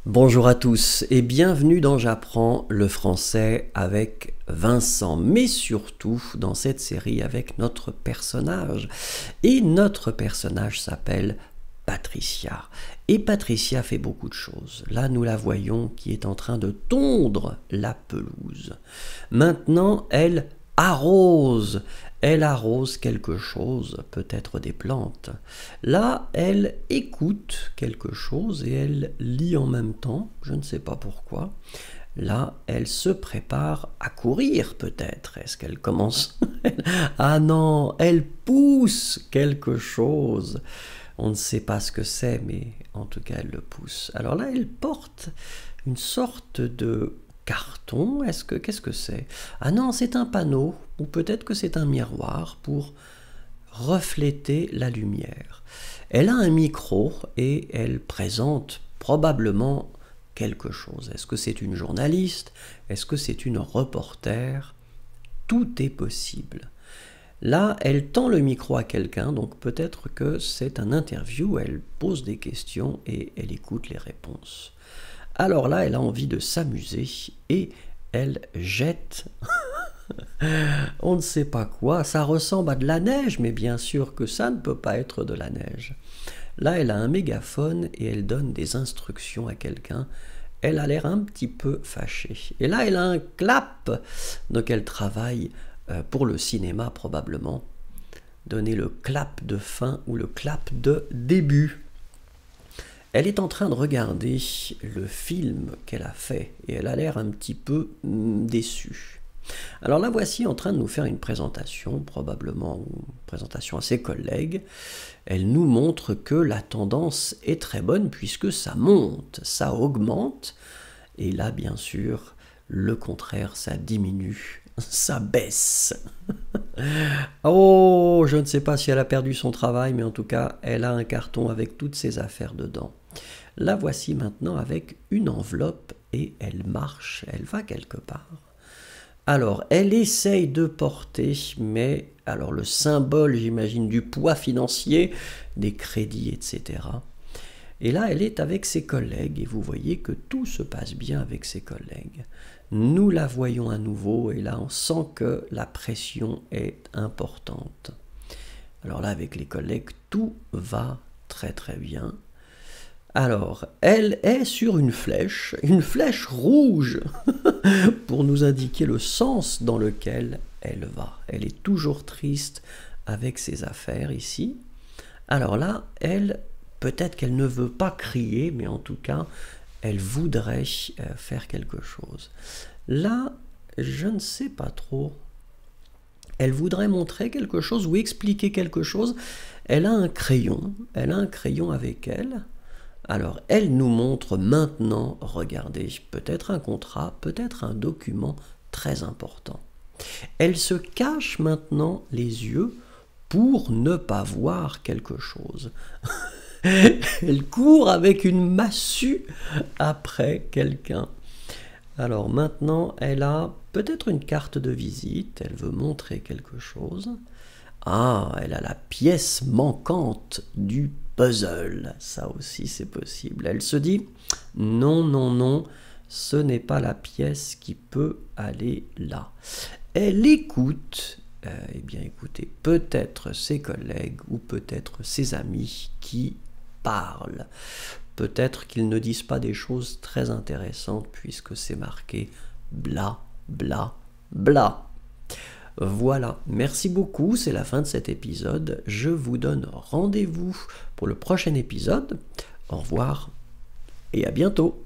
Bonjour à tous et bienvenue dans J'apprends le français avec Vincent, mais surtout dans cette série avec notre personnage. Et notre personnage s'appelle Patricia. Et Patricia fait beaucoup de choses. Là, nous la voyons qui est en train de tondre la pelouse. Maintenant, elle arrose. Elle arrose quelque chose, peut-être des plantes. Là, elle écoute quelque chose et elle lit en même temps, je ne sais pas pourquoi. Là, elle se prépare à courir peut-être. Est-ce qu'elle commence? Ah non, elle pousse quelque chose. On ne sait pas ce que c'est, mais en tout cas, elle le pousse. Alors là, elle porte une sorte de carton. Qu'est-ce que c'est? Ah non, c'est un panneau, ou peut-être que c'est un miroir pour refléter la lumière. Elle a un micro et elle présente probablement quelque chose. Est-ce que c'est une journaliste? Est-ce que c'est une reporter? Tout est possible. Là, elle tend le micro à quelqu'un, donc peut-être que c'est un interview, elle pose des questions et elle écoute les réponses. Alors là, elle a envie de s'amuser et elle jette, on ne sait pas quoi, ça ressemble à de la neige, mais bien sûr que ça ne peut pas être de la neige. Là, elle a un mégaphone et elle donne des instructions à quelqu'un. Elle a l'air un petit peu fâchée. Et là, elle a un clap, donc elle travaille pour le cinéma probablement. Donner le clap de fin ou le clap de début. Elle est en train de regarder le film qu'elle a fait et elle a l'air un petit peu déçue. Alors la voici en train de nous faire une présentation, probablement une présentation à ses collègues. Elle nous montre que la tendance est très bonne puisque ça monte, ça augmente. Et là, bien sûr, le contraire, ça diminue, ça baisse. Oh, je ne sais pas si elle a perdu son travail, mais en tout cas, elle a un carton avec toutes ses affaires dedans. La voici maintenant avec une enveloppe et elle marche, elle va quelque part. Alors, elle essaye de porter, mais alors le symbole, j'imagine, du poids financier, des crédits, etc. Et là, elle est avec ses collègues, et vous voyez que tout se passe bien avec ses collègues. Nous la voyons à nouveau, et là, on sent que la pression est importante. Alors là, avec les collègues, tout va très très bien. Alors, elle est sur une flèche rouge, pour nous indiquer le sens dans lequel elle va. Elle est toujours triste avec ses affaires ici. Alors là, elle, peut-être qu'elle ne veut pas crier, mais en tout cas, elle voudrait faire quelque chose. Là, je ne sais pas trop. Elle voudrait montrer quelque chose ou expliquer quelque chose. Elle a un crayon avec elle. Alors, elle nous montre maintenant, regardez, peut-être un contrat, peut-être un document très important. Elle se cache maintenant les yeux pour ne pas voir quelque chose. Elle court avec une massue après quelqu'un. Alors maintenant, elle a peut-être une carte de visite, elle veut montrer quelque chose. Ah, elle a la pièce manquante du puzzle, ça aussi c'est possible. Elle se dit, non, non, non, ce n'est pas la pièce qui peut aller là. Elle écoute, eh bien écoutez, peut-être ses collègues ou peut-être ses amis qui parlent. Peut-être qu'ils ne disent pas des choses très intéressantes puisque c'est marqué bla, bla, bla. Voilà, merci beaucoup, c'est la fin de cet épisode. Je vous donne rendez-vous pour le prochain épisode. Au revoir et à bientôt.